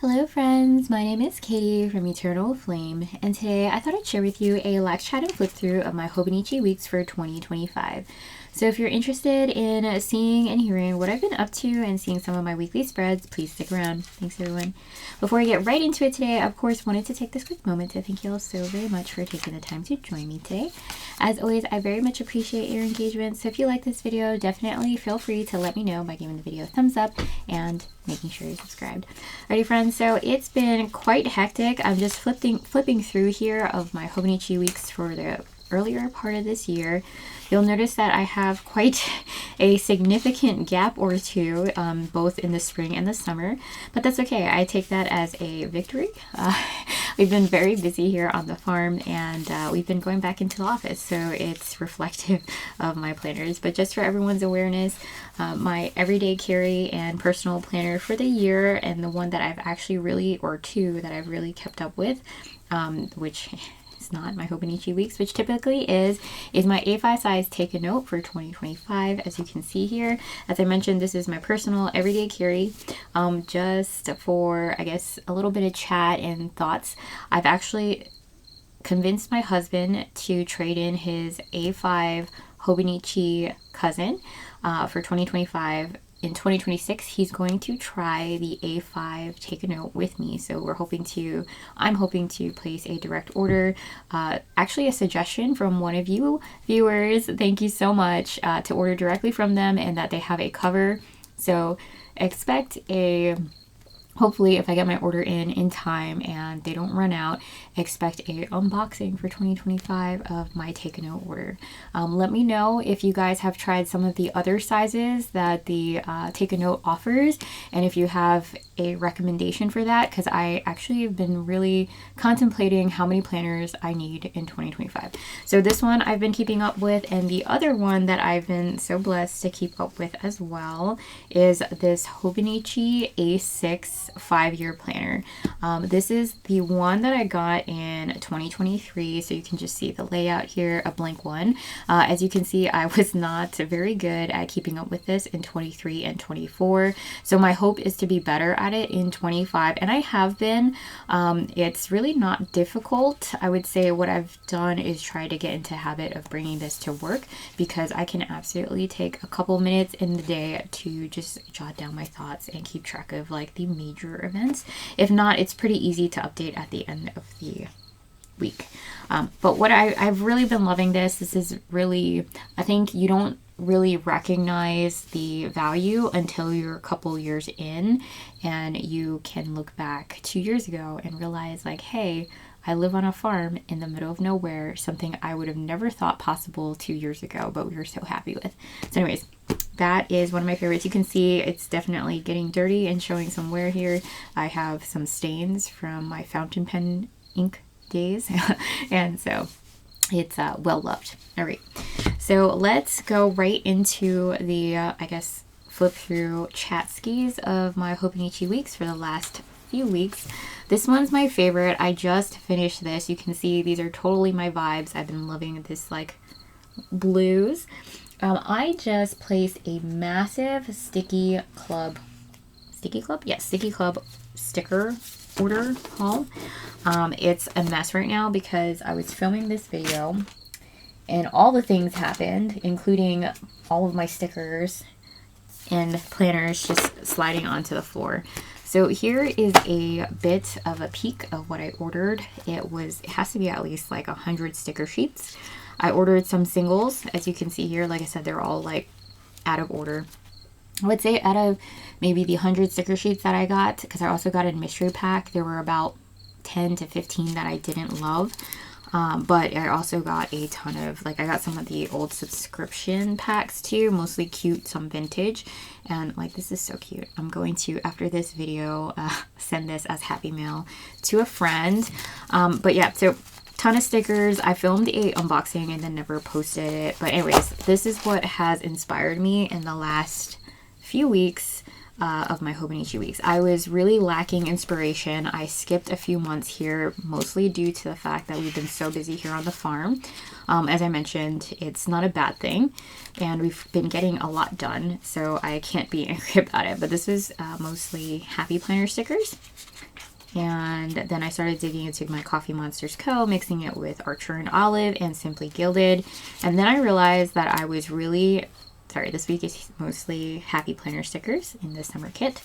Hello friends, my name is Katie from Eternal Flame, and today I thought I'd share with you a live chat and flip through of my Hobonichi Weeks for 2025. So if you're interested in seeing and hearing what I've been up to and seeing some of my weekly spreads, please stick around. Thanks everyone. Before I get right into it today, I of course wanted to take this quick moment to thank you all so very much for taking the time to join me today. As always, I very much appreciate your engagement, so if you like this video, definitely feel free to let me know by giving the video a thumbs up and making sure you're subscribed. Alrighty friends, so it's been quite hectic. I'm just flipping through here of my Hobonichi Weeks for the earlier part of this year. You'll notice that I have quite a significant gap or two, both in the spring and the summer, but that's okay. I take that as a victory. We've been very busy here on the farm, and we've been going back into the office, so it's reflective of my planners. But just for everyone's awareness, my everyday carry and personal planner for the year, and the one that I've actually really, or two that I've really kept up with, which not my Hobonichi Weeks, which typically is my A5 size take a note for 2025. As you can see here, as I mentioned, this is my personal everyday carry, just for, I guess, a little bit of chat and thoughts. I've actually convinced my husband to trade in his A5 Hobonichi cousin for 2025. In 2026, he's going to try the A5 take a note with me. So I'm hoping to place a direct order. Actually a suggestion from one of you viewers, thank you so much, to order directly from them and that they have a cover. So expect hopefully, if I get my order in time and they don't run out, expect a unboxing for 2025 of my take a note order. Let me know if you guys have tried some of the other sizes that the take a note offers, and if you have a recommendation for that, because I actually have been really contemplating how many planners I need in 2025. So this one I've been keeping up with, and the other one that I've been so blessed to keep up with as well is this Hobonichi A6 5-year planner. This is the one that I got in 2023, so you can just see the layout here, a blank one. As you can see, I was not very good at keeping up with this in 23 and 24, so my hope is to be better at it in 25, and I have been. It's really not difficult. I would say what I've done is try to get into habit of bringing this to work, because I can absolutely take a couple minutes in the day to just jot down my thoughts and keep track of like the major events. If not, it's pretty easy to update at the end of the week. But what I've really been loving this is really, I think you don't really recognize the value until you're a couple years in and you can look back 2 years ago and realize like, hey, I live on a farm in the middle of nowhere, something I would have never thought possible 2 years ago, but we were so happy with. So anyways, that is one of my favorites. You can see it's definitely getting dirty and showing some wear here. I have some stains from my fountain pen ink days, and so it's well loved. All right, so let's go right into the I guess flip through chat skis of my Hobonichi Weeks for the last few weeks. This one's my favorite. I just finished this. You can see these are totally my vibes. I've been loving this like blues. I just placed a massive Sticky Club sticker order haul. It's a mess right now because I was filming this video and all the things happened, including all of my stickers and planners just sliding onto the floor. So here is a bit of a peek of what I ordered. It has to be at least like 100 sticker sheets. I ordered some singles. As you can see here, like I said, they're all like out of order. I would say out of maybe the 100 sticker sheets that I got, because I also got a mystery pack, there were about 10 to 15 that I didn't love. But I also got a ton of, like, I got some of the old subscription packs too, mostly cute, some vintage, and like this is so cute. I'm going to, after this video, send this as happy mail to a friend. But yeah, so ton of stickers. I filmed a unboxing and then never posted it, but anyways, this is what has inspired me in the last few weeks of my Hobonichi Weeks. I was really lacking inspiration. I skipped a few months here, mostly due to the fact that we've been so busy here on the farm. As I mentioned, it's not a bad thing, and we've been getting a lot done, so I can't be angry about it. But this was mostly happy planner stickers. And then I started digging into my Coffee Monsters Co., mixing it with Archer and Olive and Simply Gilded. And then I realized that I was really, sorry, this week is mostly Happy Planner stickers in the summer kit.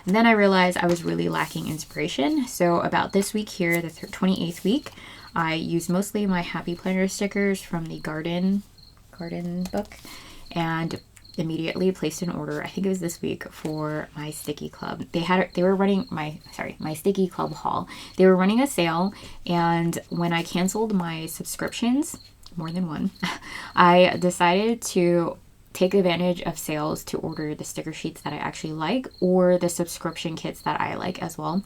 And then I realized I was really lacking inspiration. So about this week here, the 28th week, I used mostly my Happy Planner stickers from the garden book, and immediately placed an order. I think it was this week for my Sticky Club. They were running my Sticky Club haul. They were running a sale, and when I canceled my subscriptions, more than one, I decided to take advantage of sales to order the sticker sheets that I actually like, or the subscription kits that I like as well.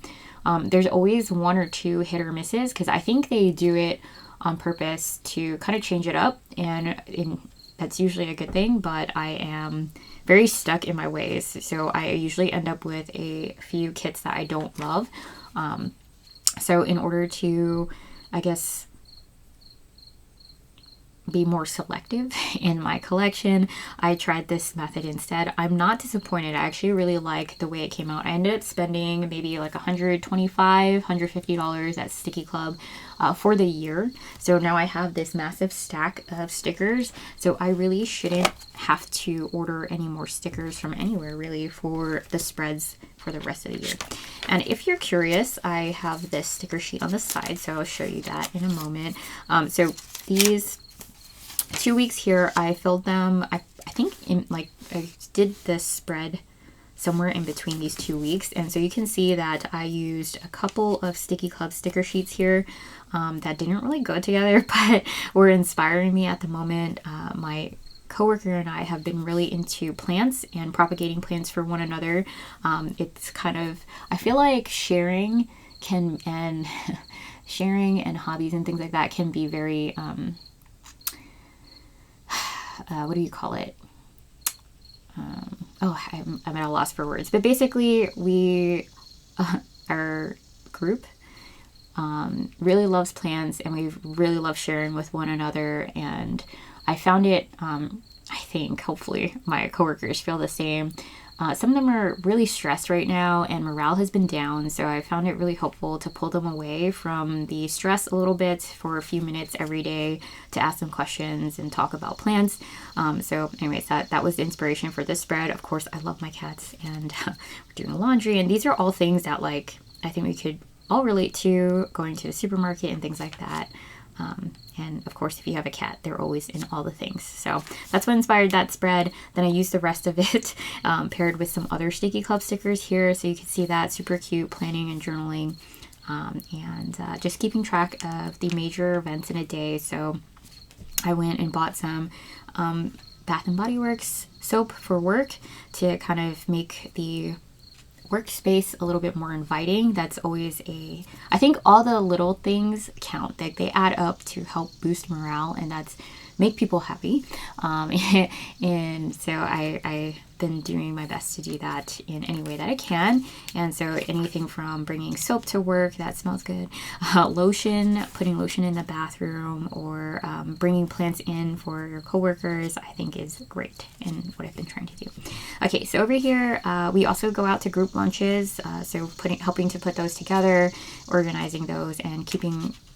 There's always one or two hit or misses, because I think they do it on purpose to kind of change it up, and that's usually a good thing, but I am very stuck in my ways, so I usually end up with a few kits that I don't love. So in order to, I guess, be more selective in my collection, I tried this method instead. I'm not disappointed. I actually really like the way it came out. I ended up spending maybe like $125, $150 at Sticky Club for the year. So now I have this massive stack of stickers. So I really shouldn't have to order any more stickers from anywhere really for the spreads for the rest of the year. And if you're curious, I have this sticker sheet on the side, so I'll show you that in a moment. So these 2 weeks here, I filled them, I think I did this spread somewhere in between these 2 weeks. And so you can see that I used a couple of Sticky Club sticker sheets here that didn't really go together, but were inspiring me at the moment. My coworker and I have been really into plants and propagating plants for one another. It's kind of, I feel like sharing and hobbies and things like that can be very, what do you call it? I'm at a loss for words. But basically, our group really loves plants, and we really love sharing with one another. And I found it, I think, hopefully, my coworkers feel the same. Some of them are really stressed right now, and morale has been down, so I found it really helpful to pull them away from the stress a little bit for a few minutes every day to ask them questions and talk about plants. So anyways, that was the inspiration for this spread. Of course, I love my cats, and we're doing laundry, and these are all things that I think we could all relate to, going to the supermarket and things like that. And of course, if you have a cat, they're always in all the things. So that's what inspired that spread. Then I used the rest of it paired with some other Sticky Club stickers here. So you can see that super cute planning and journaling, and just keeping track of the major events in a day. So I went and bought some Bath and Body Works soap for work to kind of make the workspace a little bit more inviting. That's always I think all the little things count. They add up to help boost morale, and that's make people happy. And so I've been doing my best to do that in any way that I can. And so anything from bringing soap to work that smells good, lotion, putting lotion in the bathroom, or bringing plants in for your coworkers, I think is great and what I've been trying to do. Okay, so over here, we also go out to group lunches. So helping to put those together, organizing those, and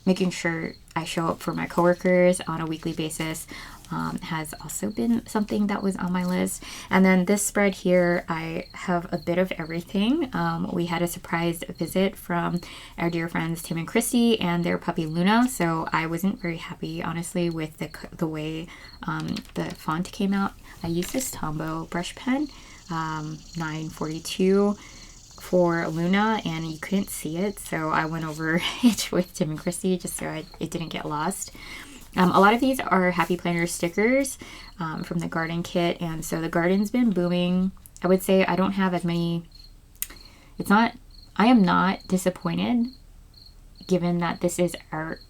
making sure I show up for my coworkers on a weekly basis has also been something that was on my list. And then this spread here, I have a bit of everything. We had a surprise visit from our dear friends Tim and Christy and their puppy Luna, so I wasn't very happy, honestly, with the way the font came out. I used this Tombow brush pen, 942, for Luna, and you couldn't see it, so I went over it with Tim and Christy just so it didn't get lost. A lot of these are Happy Planner stickers from the garden kit, and so the garden's been booming. I would say I don't have as many. I am not disappointed, given that this is our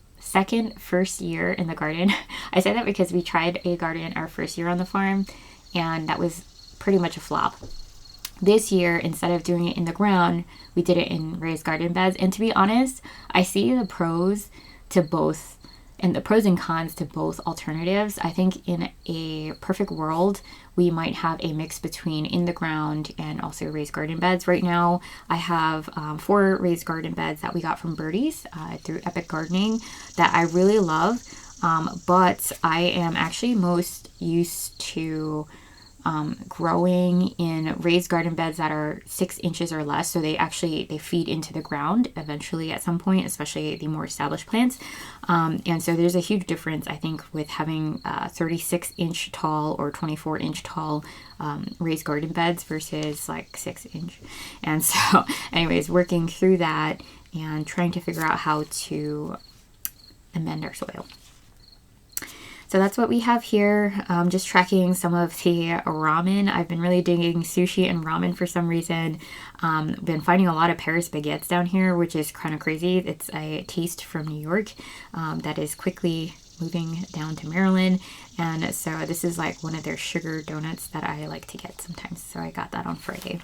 first year in the garden. I say that because we tried a garden our first year on the farm, and that was pretty much a flop. This year, instead of doing it in the ground, we did it in raised garden beds. And to be honest, I see the pros to both and the pros and cons to both alternatives. I think in a perfect world, we might have a mix between in the ground and also raised garden beds. Right now, I have 4 raised garden beds that we got from Birdies through Epic Gardening that I really love. But I am actually most used to growing in raised garden beds that are 6 inches or less. So they feed into the ground eventually at some point, especially the more established plants. And so there's a huge difference, I think, with having 36-inch tall or 24-inch tall raised garden beds versus like 6-inch. And so anyways, working through that and trying to figure out how to amend our soil. So that's what we have here. Just tracking some of the ramen. I've been really digging sushi and ramen for some reason. Been finding a lot of Paris baguettes down here, which is kind of crazy. It's a taste from New York that is quickly moving down to Maryland. And so this is like one of their sugar donuts that I like to get sometimes. So I got that on Friday.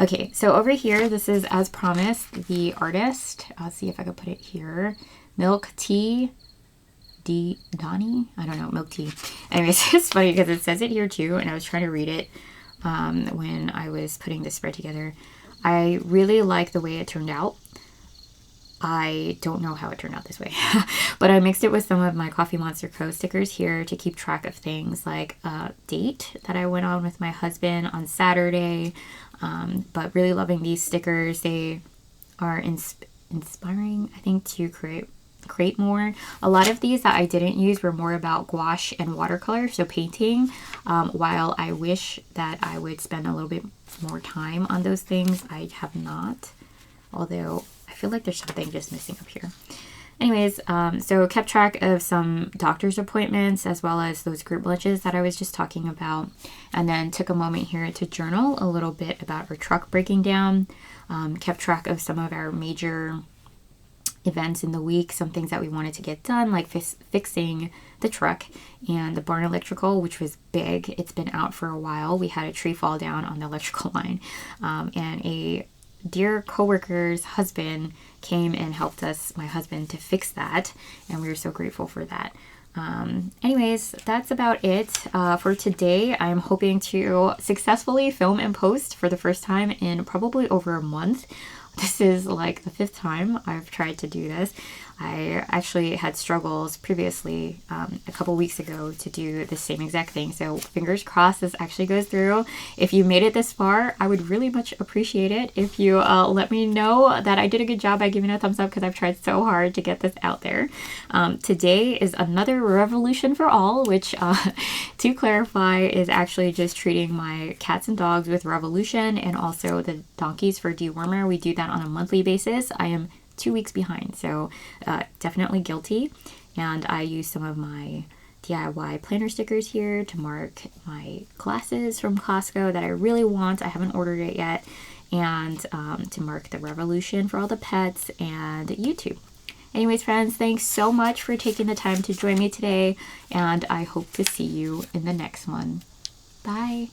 Okay, so over here, this is, as promised, the artist. I'll see if I can put it here. Milk tea. Donnie? I don't know, milk tea. Anyways, it's funny because it says it here too, and I was trying to read it when I was putting this spread together. I really like the way it turned out. I don't know how it turned out this way, but I mixed it with some of my Coffee Monster Co. stickers here to keep track of things like a date that I went on with my husband on Saturday. But really loving these stickers. They are inspiring, I think, to create more. A lot of these that I didn't use were more about gouache and watercolor, so painting, while I wish that I would spend a little bit more time on those things. I have not, although I feel like there's something just missing up here. Anyways, so kept track of some doctor's appointments as well as those group lunches that I was just talking about, and then took a moment here to journal a little bit about our truck breaking down. Kept track of some of our major events in the week, some things that we wanted to get done, like fixing the truck and the barn electrical, which was big. It's been out for a while. We had a tree fall down on the electrical line, and a dear coworker's husband came and helped my husband to fix that, and we were so grateful for that. Anyways, that's about it for today. I'm hoping to successfully film and post for the first time in probably over a month. This is like the 5th time I've tried to do this. I actually had struggles previously a couple weeks ago to do the same exact thing. So fingers crossed this actually goes through. If you made it this far, I would really much appreciate it if you let me know that I did a good job by giving a thumbs up, because I've tried so hard to get this out there. Today is another revolution for all, which to clarify is actually just treating my cats and dogs with Revolution, and also the donkeys for dewormer. We do that on a monthly basis. I am 2 weeks behind, so definitely guilty. And I use some of my DIY planner stickers here to mark my glasses from Costco that I really want. I haven't ordered it yet. And to mark the Revolution for all the pets and YouTube. Anyways, friends, thanks so much for taking the time to join me today, and I hope to see you in the next one. Bye.